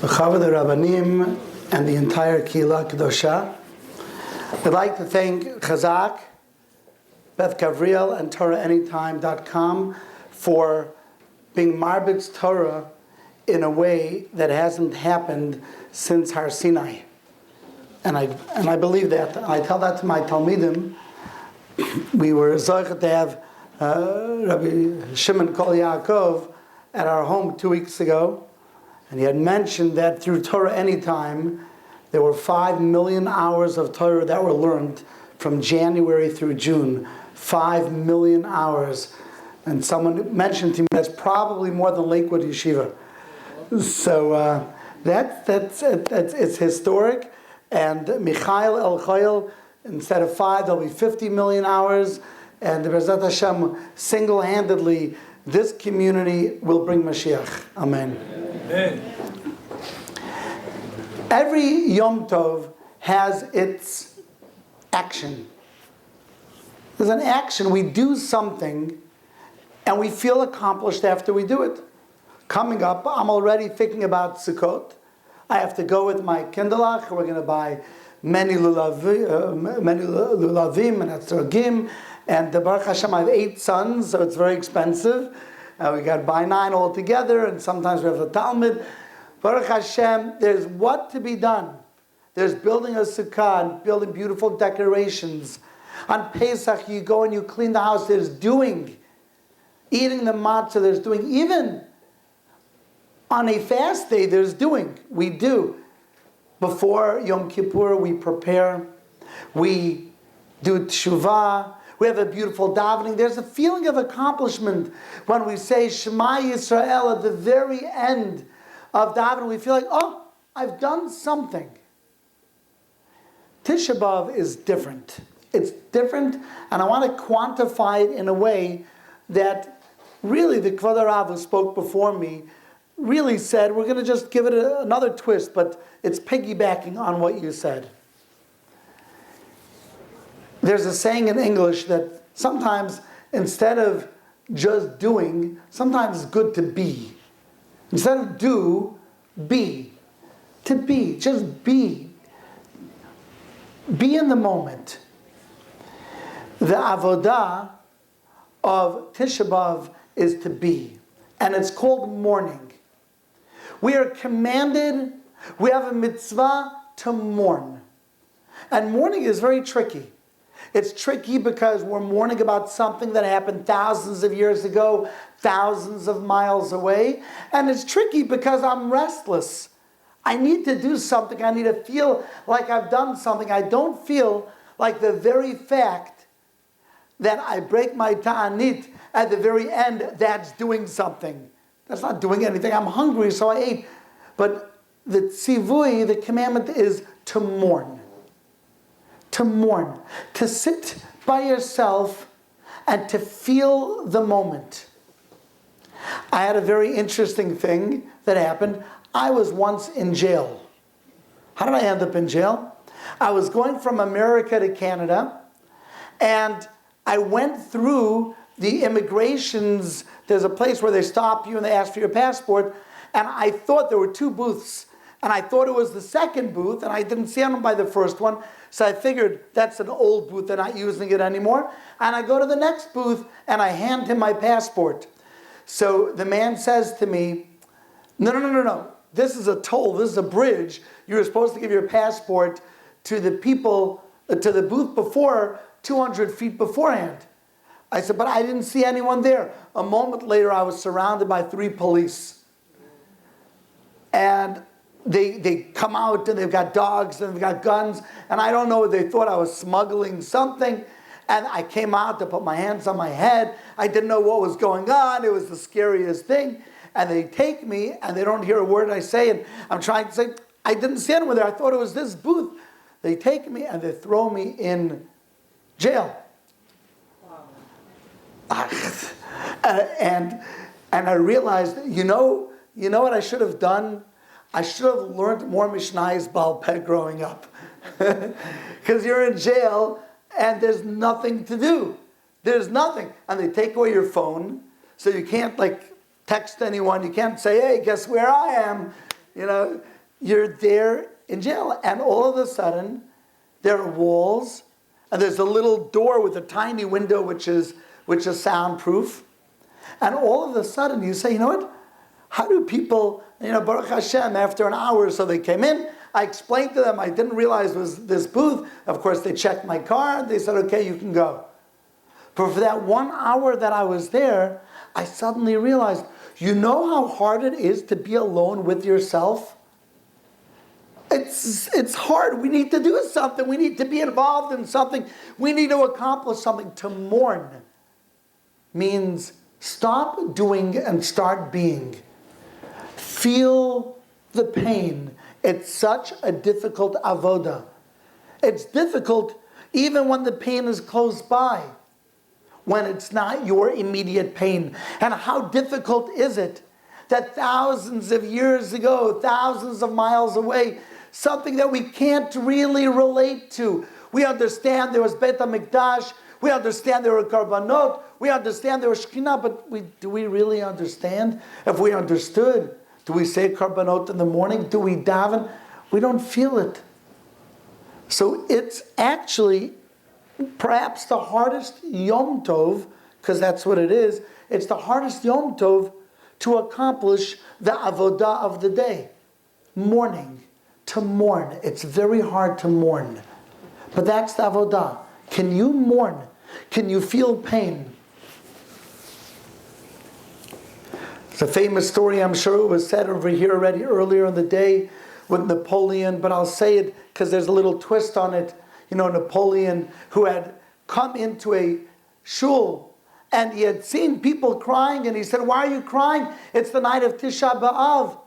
B'chavod the Rabbanim and the entire Kehila Kedosha. I'd like to thank Chazaq, Beth Gavriel, and TorahAnytime.com for being Marbit's Torah in a way that hasn't happened since Har Sinai. And I believe that. I tell that to my Talmidim. We were zocheh to have Rabbi Shimon Kol Yaakov at our home 2 weeks ago. And he had mentioned that through Torah Anytime, there were 5 million hours of Torah that were learned from January through June. 5 million hours. And someone mentioned to me that's probably more than Lakewood Yeshiva. So it's historic. And Michael El Choyel, instead of 5, there'll be 50 million hours. And the B'ezrat Hashem, single-handedly, this community will bring Mashiach. Amen. Amen. Every Yom Tov has its action. There's an action. We do something, and we feel accomplished after we do it. Coming up, I'm already thinking about Sukkot. I have to go with my kindlech. We're going to buy many lulavim and etzrogim. And Baruch Hashem, I have 8 sons, so it's very expensive. We got to buy 9 altogether, and sometimes we have a Talmud. Baruch Hashem, there's what to be done. There's building a sukkah and building beautiful decorations. On Pesach, you go and you clean the house. There's doing. Eating the matzah, there's doing. Even on a fast day, there's doing. We do. Before Yom Kippur, we prepare. We do teshuvah. We have a beautiful davening. There's a feeling of accomplishment when we say Shema Yisrael at the very end of davening. We feel like, oh, I've done something. Tisha B'Av is different. It's different, and I want to quantify it in a way that really the Kvod Harav who spoke before me really said, we're going to just give it another twist, but it's piggybacking on what you said. There's a saying in English that sometimes instead of just doing, sometimes it's good to be. Instead of do, be. To be, just be. Be in the moment. The avodah of Tisha B'Av is to be. And it's called mourning. We are commanded, we have a mitzvah to mourn. And mourning is very tricky. It's tricky because we're mourning about something that happened thousands of years ago, thousands of miles away. And it's tricky because I'm restless. I need to do something. I need to feel like I've done something. I don't feel like the very fact that I break my ta'anit at the very end, that's doing something. That's not doing anything. I'm hungry, so I ate. But the tzivui, the commandment, is to mourn. To mourn. To sit by yourself and to feel the moment. I had a very interesting thing that happened. I was once in jail. How did I end up in jail? I was going from America to Canada, and I went through the immigrations. There's a place where they stop you and they ask for your passport, and I thought there were 2 booths, and I thought it was the second booth, and I didn't see them by the first one, so I figured that's an old booth, they're not using it anymore, and I go to the next booth, and I hand him my passport. So the man says to me, no, this is a toll, this is a bridge, you were supposed to give your passport to the people, to the booth before, 200 feet beforehand. I said, but I didn't see anyone there. A moment later, I was surrounded by 3 police. And they come out, and they've got dogs, and they've got guns, and I don't know, they thought I was smuggling something. And I came out to put my hands on my head. I didn't know what was going on. It was the scariest thing. And they take me, and they don't hear a word I say, and I'm trying to say, I didn't see anyone there. I thought it was this booth. They take me, and they throw me in jail. And I realized, you know what I should have done? I should have learned more Mishnayos Baal Peh growing up. Because you're in jail and there's nothing to do. There's nothing. And they take away your phone, so you can't text anyone. You can't say, hey, guess where I am? you're there in jail. And all of a sudden, there are walls, and there's a little door with a tiny window which is soundproof. And all of a sudden you say, you know what? How do people, Baruch Hashem, after an hour or so they came in, I explained to them, I didn't realize it was this booth. Of course, they checked my car, they said, okay, you can go. But for that 1 hour that I was there, I suddenly realized, you know how hard it is to be alone with yourself? It's hard. We need to do something. We need to be involved in something. We need to accomplish something. To mourn means stop doing and start being. Feel the pain. It's such a difficult avoda. It's difficult even when the pain is close by, when it's not your immediate pain. And how difficult is it that thousands of years ago, thousands of miles away, something that we can't really relate to. We understand there was Beit HaMikdash, we understand there were Karbanot, we understand there was Shekhinah, but do we really understand? If we understood, do we say Karbanot in the morning? Do we daven? We don't feel it. So it's actually perhaps the hardest Yom Tov, because that's what it is, it's the hardest Yom Tov to accomplish the avodah of the day. Mourning. To mourn. It's very hard to mourn. But that's the avodah. Can you mourn? Can you feel pain? It's a famous story, I'm sure it was said over here already earlier in the day with Napoleon, but I'll say it because there's a little twist on it. Napoleon, who had come into a shul and he had seen people crying, and he said, why are you crying? It's the night of Tisha B'Av.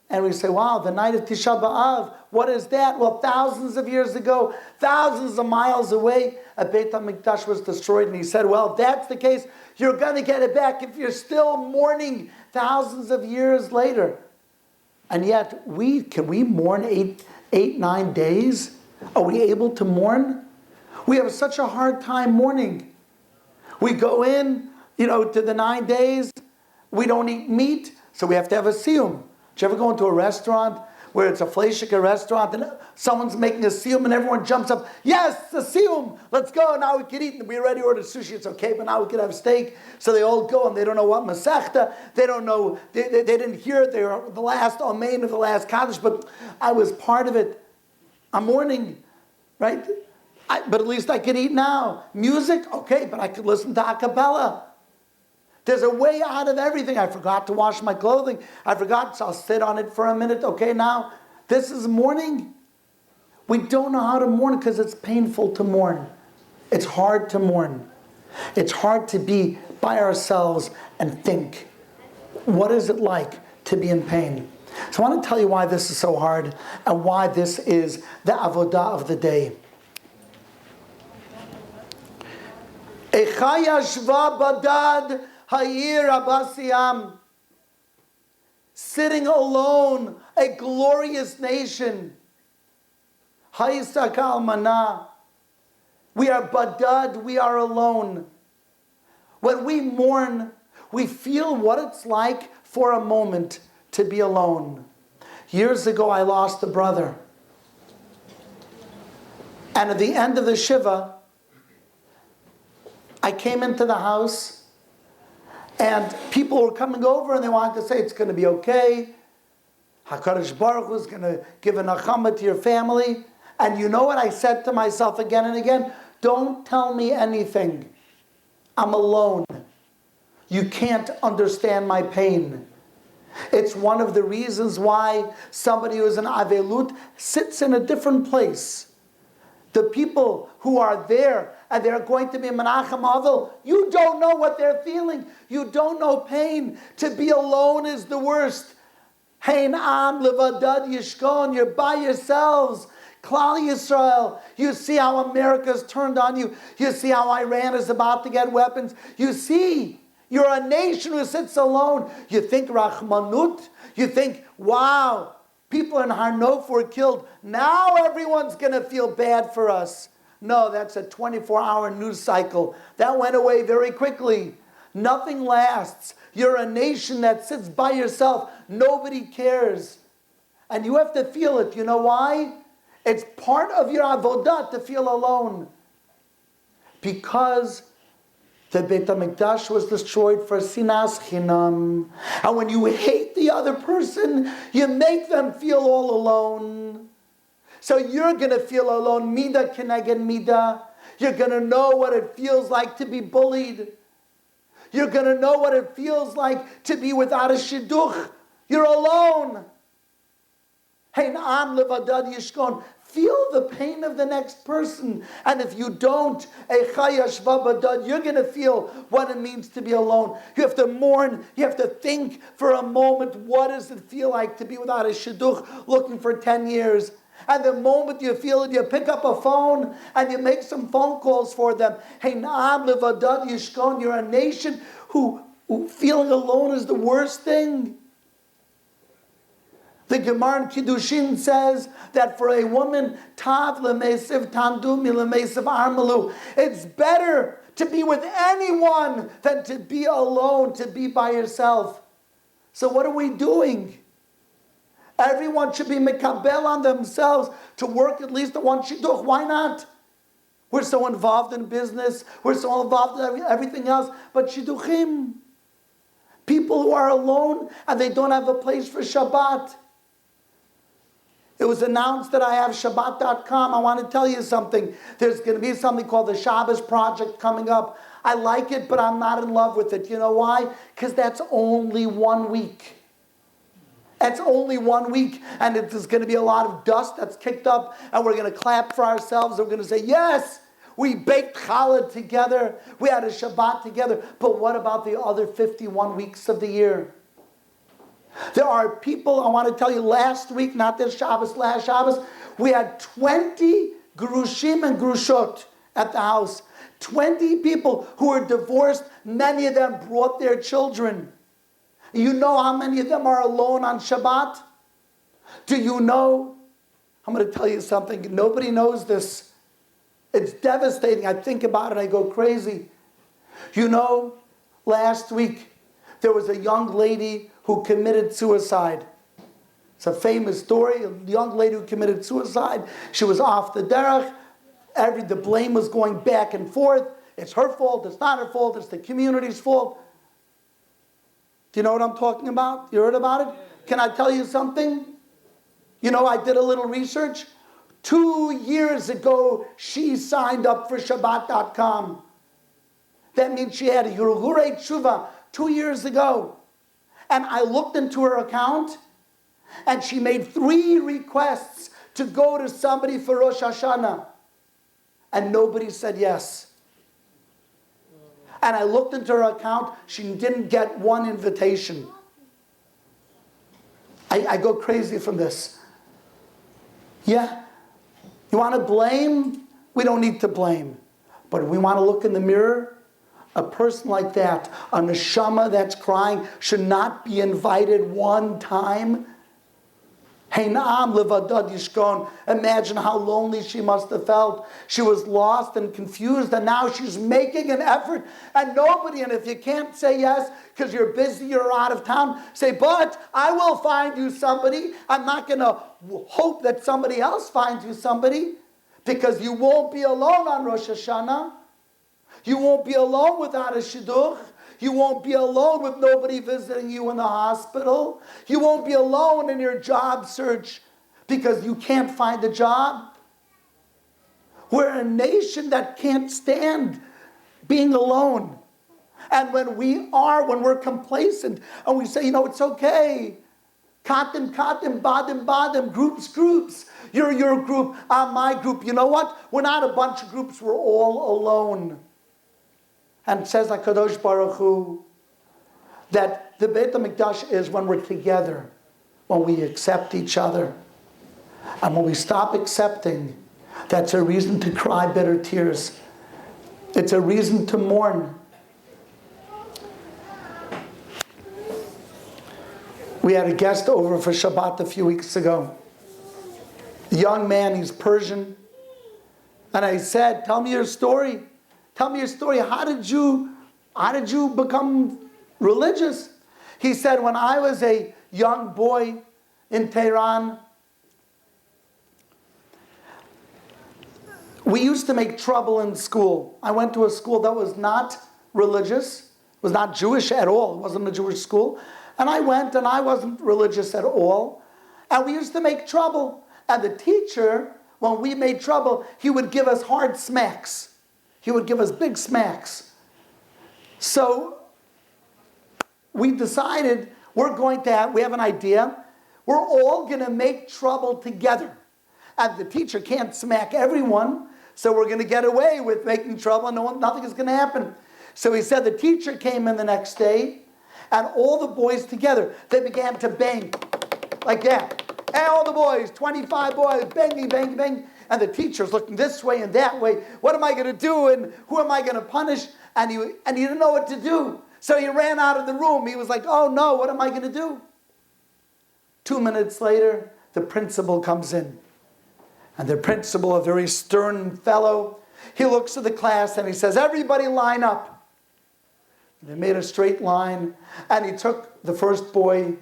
And we say, wow, the night of Tisha B'Av, what is that? Well, thousands of years ago, thousands of miles away, a Beit HaMikdash was destroyed. And he said, well, if that's the case, you're going to get it back if you're still mourning thousands of years later. And yet, can we mourn 9 days? Are we able to mourn? We have such a hard time mourning. We go in, to the 9 days. We don't eat meat, so we have to have a siyum. Do you ever go into a restaurant where it's a fleishika restaurant and someone's making a siyum and everyone jumps up, yes, a siyum, let's go, now we can eat. We already ordered sushi, it's okay, but now we can have steak. So they all go and they don't know what masechta, they don't know, they didn't hear it, they were the last amen of the last kaddish, but I was part of it. I'm mourning, right? But at least I can eat now. Music, okay, but I could listen to a cappella. There's a way out of everything. I forgot to wash my clothing. I forgot, so I'll sit on it for a minute. Okay, now, this is mourning. We don't know how to mourn because it's painful to mourn. It's hard to mourn. It's hard to be by ourselves and think, what is it like to be in pain? So I want to tell you why this is so hard and why this is the avodah of the day. Echa yashva badad Hayir Abbasiyam, sitting alone, a glorious nation. Hayisakal Mana, we are badad, we are alone. When we mourn, we feel what it's like for a moment to be alone. Years ago, I lost a brother. And at the end of the Shiva, I came into the house, and people were coming over and they wanted to say it's going to be okay. HaKadosh Baruch Hu is going to give a nachama to your family. And you know what I said to myself again and again? Don't tell me anything. I'm alone. You can't understand my pain. It's one of the reasons why somebody who is an avelut sits in a different place. The people who are there and they're going to be Menachem Avil, you don't know what they're feeling. You don't know pain. To be alone is the worst. Hein am levadad yishkon, you're by yourselves. Klal Yisrael, you see how America's turned on you. You see how Iran is about to get weapons. You see, you're a nation who sits alone. You think Rahmanut, you think, wow, people in Harnof were killed. Now everyone's going to feel bad for us. No, that's a 24-hour news cycle. That went away very quickly. Nothing lasts. You're a nation that sits by yourself. Nobody cares. And you have to feel it. You know why? It's part of your avodah to feel alone. Because the Beit HaMikdash was destroyed for sinas chinam. And when you hate the other person, you make them feel all alone. So you're going to feel alone. Mida keneged mida. You're going to know what it feels like to be bullied. You're going to know what it feels like to be without a shidduch. You're alone. Hein am levadad yishkon. Feel the pain of the next person. And if you don't, you're going to feel what it means to be alone. You have to mourn. You have to think for a moment, what does it feel like to be without a shidduch looking for 10 years? And the moment you feel it, you pick up a phone and you make some phone calls for them. Hey, Na'am levadad yishkon. You're a nation who feeling alone is the worst thing. The Gemara in Kiddushin says that for a woman, tav lemesiv tandumi lemesiv armalu. It's better to be with anyone than to be alone, to be by yourself. So what are we doing? Everyone should be mekabel on themselves to work at least at one shidduch. Why not? We're so involved in business. We're so involved in everything else. But shidduchim, people who are alone and they don't have a place for Shabbat. It was announced that I have Shabbat.com. I want to tell you something. There's going to be something called the Shabbos Project coming up. I like it, but I'm not in love with it. You know why? Because that's only 1 week. That's only 1 week. And there's going to be a lot of dust that's kicked up. And we're going to clap for ourselves. And we're going to say, yes, we baked challah together. We had a Shabbat together. But what about the other 51 weeks of the year? There are people, I want to tell you, last week, not this Shabbos, last Shabbos, we had 20 Gerushim and Gerushot at the house. 20 people who were divorced. Many of them brought their children. You know how many of them are alone on Shabbat? Do you know? I'm going to tell you something. Nobody knows this. It's devastating. I think about it, I go crazy. You know, last week, there was a young lady who committed suicide. It's a famous story. A young lady who committed suicide. She was off the derech. The blame was going back and forth. It's her fault. It's not her fault. It's the community's fault. Do you know what I'm talking about? You heard about it? Can I tell you something? You know, I did a little research. 2 years ago, she signed up for Shabbat.com. That means she had a Yurgurei Tshuva 2 years ago. And I looked into her account, and she made 3 requests to go to somebody for Rosh Hashanah. And nobody said yes. And I looked into her account, she didn't get 1 invitation. I go crazy from this. Yeah. You want to blame? We don't need to blame. But we want to look in the mirror. A person like that, a neshama that's crying, should not be invited 1 time. Heinam levadad yishkon. Imagine how lonely she must have felt. She was lost and confused, and now she's making an effort, and nobody. And if you can't say yes because you're busy, you're out of town, say, but I will find you somebody. I'm not going to hope that somebody else finds you somebody, because you won't be alone on Rosh Hashanah. You won't be alone without a shidduch. You won't be alone with nobody visiting you in the hospital. You won't be alone in your job search because you can't find a job. We're a nation that can't stand being alone. And when we're complacent and we say, it's okay. Katim, badim, groups. You're your group, I'm my group. You know what? We're not a bunch of groups. We're all alone. And says HaKadosh Baruch Hu that the Beit HaMikdash is when we're together, when we accept each other. And when we stop accepting, that's a reason to cry bitter tears. It's a reason to mourn. We had a guest over for Shabbat a few weeks ago. A young man, he's Persian. And I said, tell me your story. Tell me your story. How did you How did you become religious? He said, when I was a young boy in Tehran, we used to make trouble in school. I went to a school that was not religious, was not Jewish at all. It wasn't a Jewish school. And I went and I wasn't religious at all. And we used to make trouble. And the teacher, when we made trouble, he would give us hard smacks. He would give us big smacks. So we decided we have an idea. We're all going to make trouble together. And the teacher can't smack everyone, so we're going to get away with making trouble and nothing is going to happen. So he said the teacher came in the next day, and all the boys together, they began to bang like that. And all the boys, 25 boys, banging, banging, banging. And the teacher's looking this way and that way. What am I going to do? And who am I going to punish? And he didn't know what to do. So he ran out of the room. He was like, oh no, what am I going to do? 2 minutes later, the principal comes in. And the principal, a very stern fellow, he looks at the class and he says, everybody line up. They made a straight line, and he took the first boy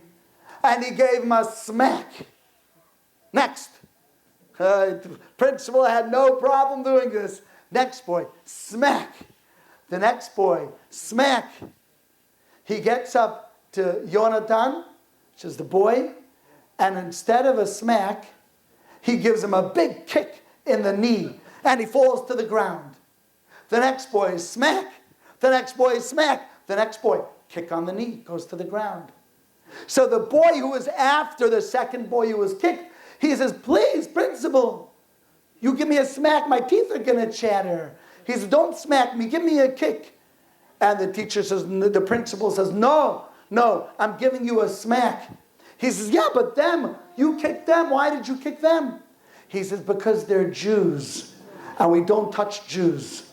and he gave him a smack. Next. The principal had no problem doing this. Next boy, smack. The next boy, smack. He gets up to Yonatan, which is the boy, and instead of a smack, he gives him a big kick in the knee, and he falls to the ground. The next boy, smack. The next boy, smack. The next boy, kick on the knee, goes to the ground. So the boy who was after the second boy who was kicked, he says, please, principal, you give me a smack, my teeth are going to chatter. He says, don't smack me, give me a kick. And the teacher says, the principal says, no, I'm giving you a smack. He says, yeah, but them, you kicked them. Why did you kick them? He says, because they're Jews, and we don't touch Jews.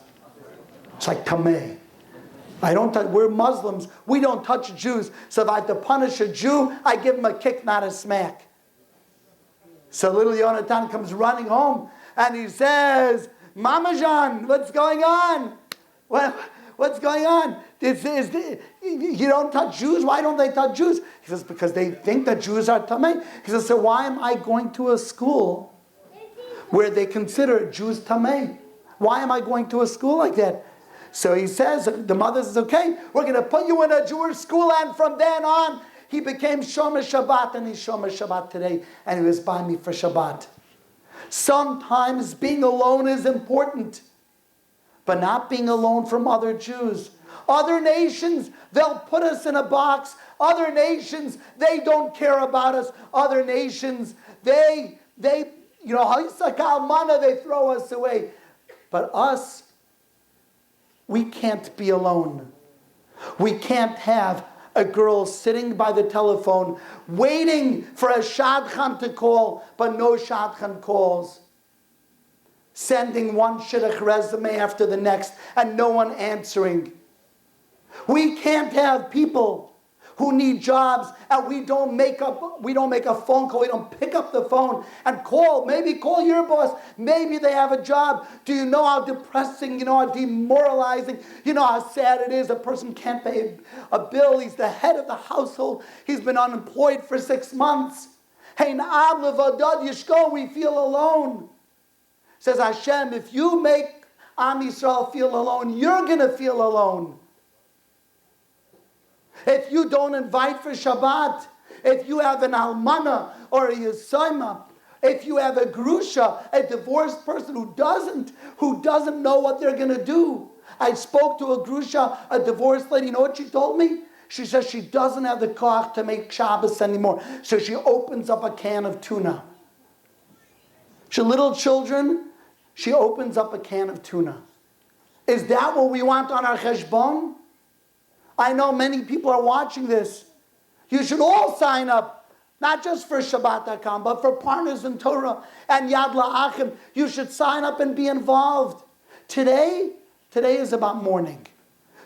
It's like Tameh. We're Muslims, we don't touch Jews. So if I have to punish a Jew, I give him a kick, not a smack. So little Yonatan comes running home, and he says, Mama Jean, what's going on? What's going on? You don't touch Jews? Why don't they touch Jews? He says, because they think that Jews are tamei. He says, so why am I going to a school where they consider Jews tamei? Why am I going to a school like that? So he says, the mother says, okay, we're going to put you in a Jewish school, and from then on, he became Shomer Shabbat, and he's Shomer Shabbat today, and he was by me for Shabbat. Sometimes being alone is important, but not being alone from other Jews. Other nations, they'll put us in a box. Other nations, they don't care about us. Other nations, they throw us away. But us, we can't be alone. We can't have a girl sitting by the telephone waiting for a shadchan to call, but no shadchan calls. Sending one shidduch resume after the next and no one answering. We can't have people who need jobs and we don't make a phone call, we don't pick up the phone and call. Maybe call your boss. Maybe they have a job. Do you know how depressing, how demoralizing, how sad it is? A person can't pay a bill. He's the head of the household. He's been unemployed for 6 months. Hey, Na'am levadad yishko, we feel alone. Says Hashem, if you make Am Yisrael feel alone, you're going to feel alone. If you don't invite for Shabbat, if you have an almana or a yesoma, if you have a grusha, a divorced person who doesn't know what they're going to do. I spoke to a grusha, a divorced lady. You know what she told me? She says she doesn't have the koach to make Shabbos anymore. So she opens up a can of tuna. She little children, she opens up a can of tuna. Is that what we want on our cheshbon? I know many people are watching this. You should all sign up, not just for Shabbat.com, but for Parnas and Torah and Yad La'achim. You should sign up and be involved. Today is about mourning.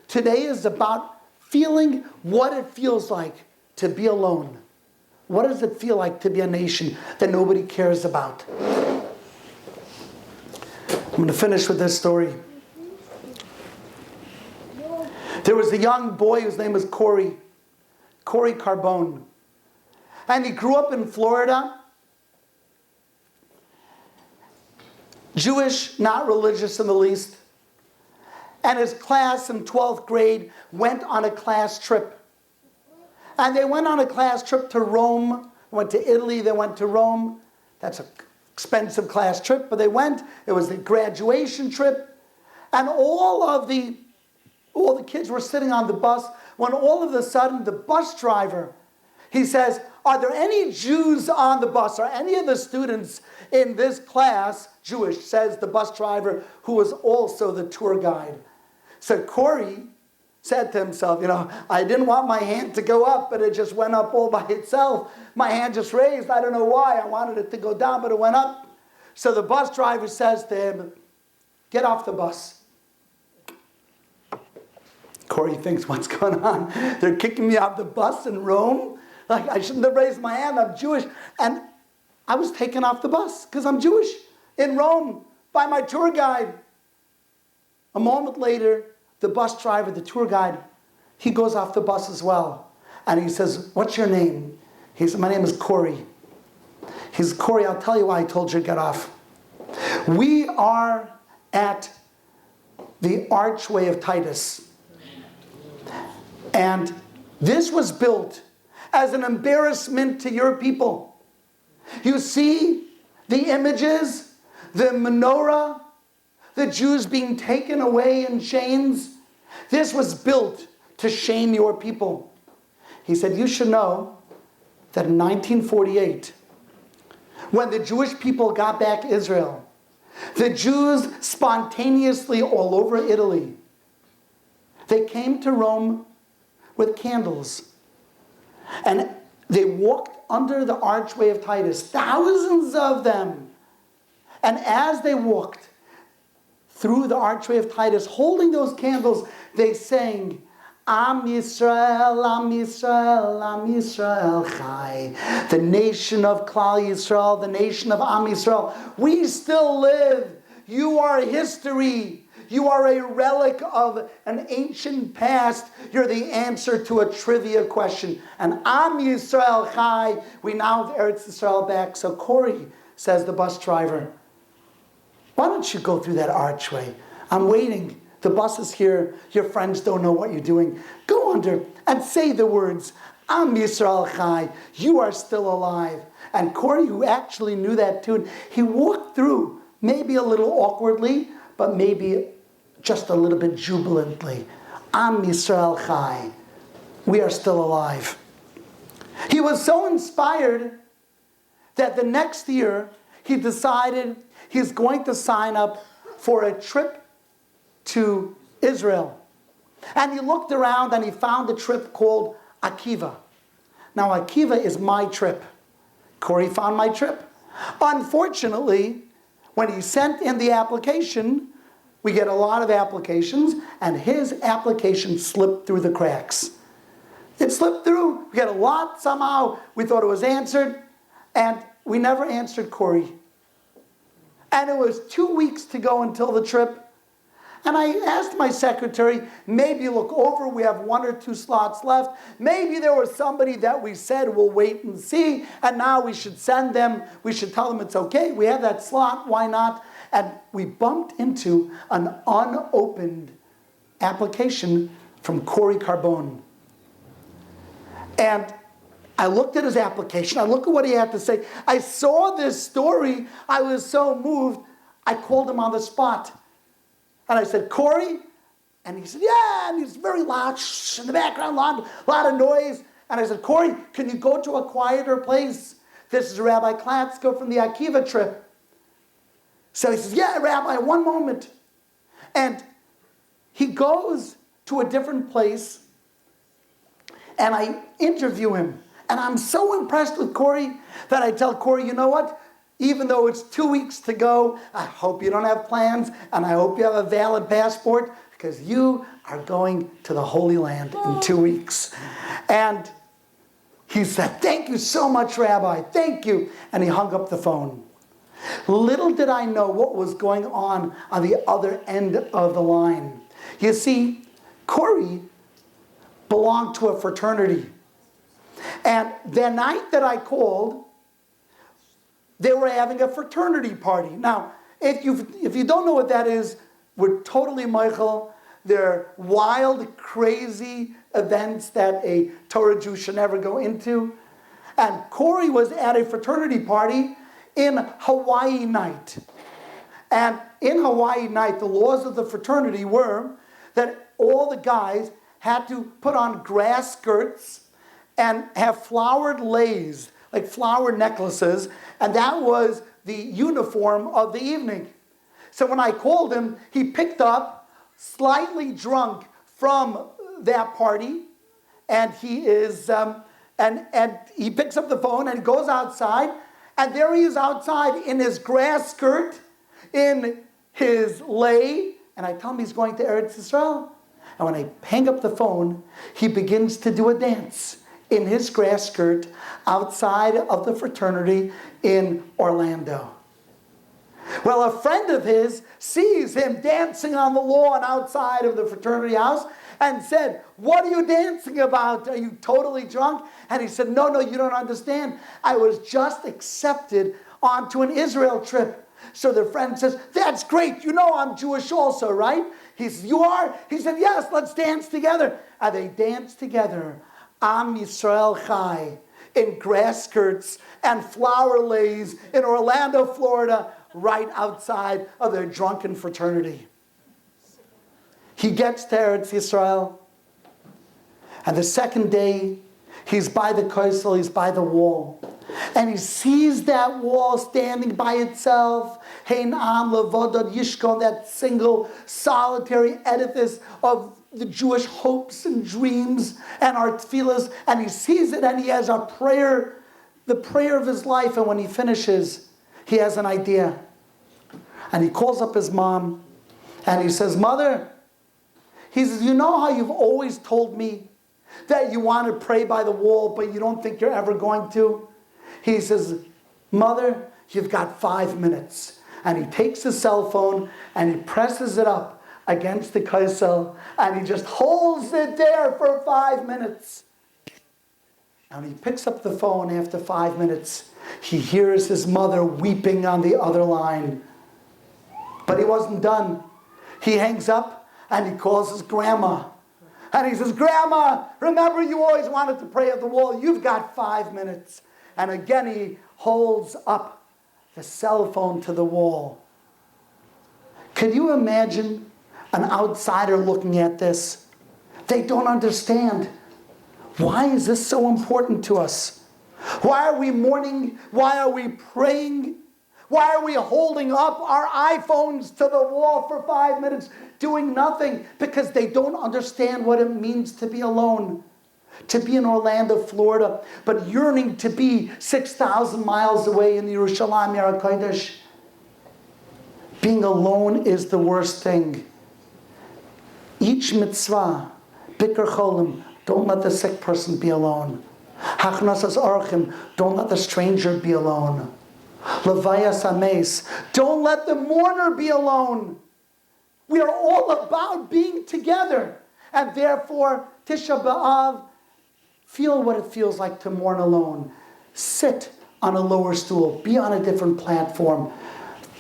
Today is about feeling what it feels like to be alone. What does it feel like to be a nation that nobody cares about? I'm going to finish with this story. There was a young boy whose name was Corey Carbone. And he grew up in Florida. Jewish, not religious in the least. And his class in 12th grade went on a class trip. And they went on a class trip to Rome. They went to Italy, they went to Rome. That's an expensive class trip, but they went. It was the graduation trip. And all the kids were sitting on the bus when all of a sudden the bus driver, he says, "Are there any Jews on the bus? Are any of the students in this class Jewish?" says the bus driver, who was also the tour guide. So Corey said to himself, I didn't want my hand to go up, but it just went up all by itself. My hand just raised. I don't know why. I wanted it to go down, but it went up. So the bus driver says to him, "Get off the bus." Corey thinks, what's going on? They're kicking me off the bus in Rome? Like, I shouldn't have raised my hand. I'm Jewish. And I was taken off the bus because I'm Jewish in Rome by my tour guide. A moment later, the bus driver, the tour guide, he goes off the bus as well. And he says, "What's your name?" He said, "My name is Corey." He says, "Corey, I'll tell you why I told you to get off. We are at the Archway of Titus. And this was built as an embarrassment to your people. You see the images, the menorah, the Jews being taken away in chains. This was built to shame your people." He said, "You should know that in 1948, when the Jewish people got back Israel, the Jews spontaneously all over Italy, they came to Rome with candles. And they walked under the Archway of Titus, thousands of them. And as they walked through the Archway of Titus, holding those candles, they sang, 'Am Yisrael, Am Yisrael, Am Yisrael Chai.' The nation of Klal Yisrael, the nation of Am Yisrael. We still live. You are history. You are a relic of an ancient past. You're the answer to a trivia question. And Am Yisrael Chai. We now have Eretz Yisrael back." So Corey, says the bus driver, "Why don't you go through that archway? I'm waiting. The bus is here. Your friends don't know what you're doing. Go under and say the words, Am Yisrael Chai. You are still alive." And Corey, who actually knew that tune, he walked through, maybe a little awkwardly, but maybe just a little bit jubilantly. Am Yisrael Chai. We are still alive. He was so inspired that the next year he decided he's going to sign up for a trip to Israel. And he looked around and he found a trip called Akiva. Now Akiva is my trip. Corey found my trip. Unfortunately, when he sent in the application, we get a lot of applications, and his application slipped through the cracks. It slipped through. We got a lot somehow. We thought it was answered, and we never answered Corey. And it was 2 weeks to go until the trip. And I asked my secretary, maybe look over, we have 1 or 2 slots left. Maybe there was somebody that we said we'll wait and see, and now we should send them, we should tell them it's okay, we have that slot, why not? And we bumped into an unopened application from Corey Carbone. And I looked at his application, I looked at what he had to say. I saw this story, I was so moved, I called him on the spot. And I said, "Corey?" And he said, "Yeah," and he's very loud, in the background, lot of noise. And I said, "Corey, can you go to a quieter place? This is Rabbi Klatzko from the Akiva trip." So he says, "Yeah, Rabbi, one moment." And he goes to a different place, and I interview him. And I'm so impressed with Corey that I tell Corey, "You know what? Even though it's 2 weeks to go, I hope you don't have plans, and I hope you have a valid passport, because you are going to the Holy Land in 2 weeks." And he said, "Thank you so much, Rabbi, thank you." And he hung up the phone. Little did I know what was going on the other end of the line. You see, Corey belonged to a fraternity. And the night that I called, they were having a fraternity party. Now, if you don't know what that is, we're totally Michael. They're wild, crazy events that a Torah Jew should never go into. And Corey was at a fraternity party in Hawaii night. And in Hawaii night, the laws of the fraternity were that all the guys had to put on grass skirts and have flowered leis, like flower necklaces, and that was the uniform of the evening. So when I called him, he picked up, slightly drunk from that party, and he is, and he picks up the phone and he goes outside, and there he is outside in his grass skirt, in his lei, and I tell him he's going to Eretz Yisrael. And when I hang up the phone, he begins to do a dance in his grass skirt outside of the fraternity in Orlando. Well, a friend of his sees him dancing on the lawn outside of the fraternity house and said, "What are you dancing about? Are you totally drunk?" And he said, No, you don't understand. I was just accepted onto an Israel trip. So the friend says, "That's great. You know I'm Jewish also, right?" He says, "You are?" He said, "Yes, let's dance together." And they danced together, Am Yisrael Chai, in grass skirts and flower leis in Orlando, Florida, right outside of their drunken fraternity. He gets to Eretz Yisrael, and the second day, he's by the Kosel, he's by the wall. And he sees that wall standing by itself. Hein Am Levodod Yishkon, that single solitary edifice of the Jewish hopes and dreams and our tefillas. And he sees it and he has a prayer, the prayer of his life. And when he finishes, he has an idea. And he calls up his mom and he says, "Mother," he says, "you know how you've always told me that you want to pray by the wall, but you don't think you're ever going to?" He says, "Mother, you've got 5 minutes." And he takes his cell phone and he presses it up against the kosel and he just holds it there for 5 minutes. And he picks up the phone after 5 minutes. He hears his mother weeping on the other line. But he wasn't done. He hangs up and he calls his grandma. And he says, "Grandma, remember you always wanted to pray at the wall. You've got 5 minutes." And again he holds up the cell phone to the wall. Could you imagine an outsider looking at this? They don't understand. Why is this so important to us? Why are we mourning? Why are we praying? Why are we holding up our iPhones to the wall for 5 minutes doing nothing? Because they don't understand what it means to be alone. To be in Orlando, Florida, but yearning to be 6,000 miles away in Yerushalayim, Yar HaKodesh. Being alone is the worst thing. Each mitzvah, Bikur Cholim, don't let the sick person be alone. Hachnasas Orchim, don't let the stranger be alone. Levayas Ames, don't let the mourner be alone. We are all about being together. And therefore, Tisha B'Av, feel what it feels like to mourn alone. Sit on a lower stool. Be on a different platform.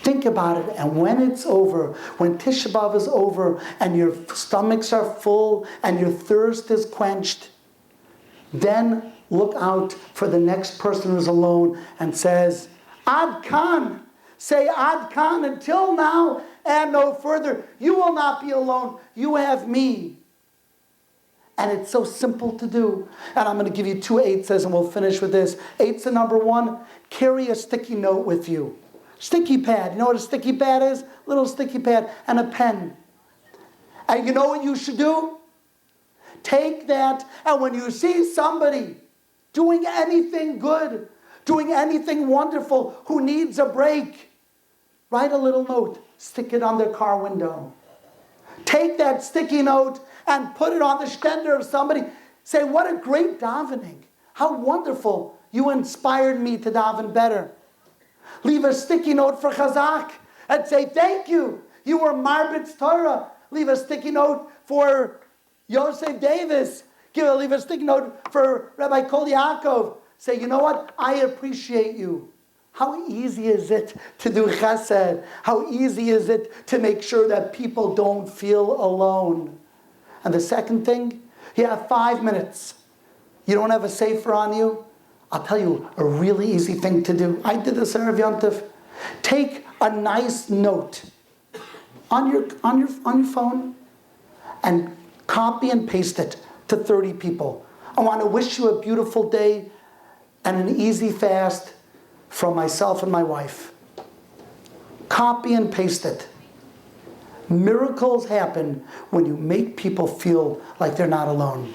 Think about it. And when it's over, when Tisha B'Av is over, and your stomachs are full, and your thirst is quenched, then look out for the next person who's alone and says, Ad Kan. Say Ad Kan, until now and no further. You will not be alone. You have me. And it's so simple to do. And I'm going to give you 2 eitzes and we'll finish with this. Eitzah number 1, carry a sticky note with you. Sticky pad. You know what a sticky pad is? Little sticky pad and a pen. And you know what you should do? Take that, and when you see somebody doing anything good, doing anything wonderful, who needs a break, write a little note. Stick it on their car window. Take that sticky note and put it on the stender of somebody. Say, what a great davening. How wonderful. You inspired me to daven better. Leave a sticky note for chazaq and say, thank you. You were Marbitz Torah. Leave a sticky note for Yosef Davis. leave a sticky note for Rabbi Kol Yaakov. Say, you know what? I appreciate you. How easy is it to do chesed? How easy is it to make sure that people don't feel alone? And the second thing, you have 5 minutes. You don't have a sefer on you? I'll tell you a really easy thing to do. I did this Erev Yom Tov. Take a nice note on your phone and copy and paste it to 30 people. I want to wish you a beautiful day and an easy fast from myself and my wife. Copy and paste it. Miracles happen when you make people feel like they're not alone.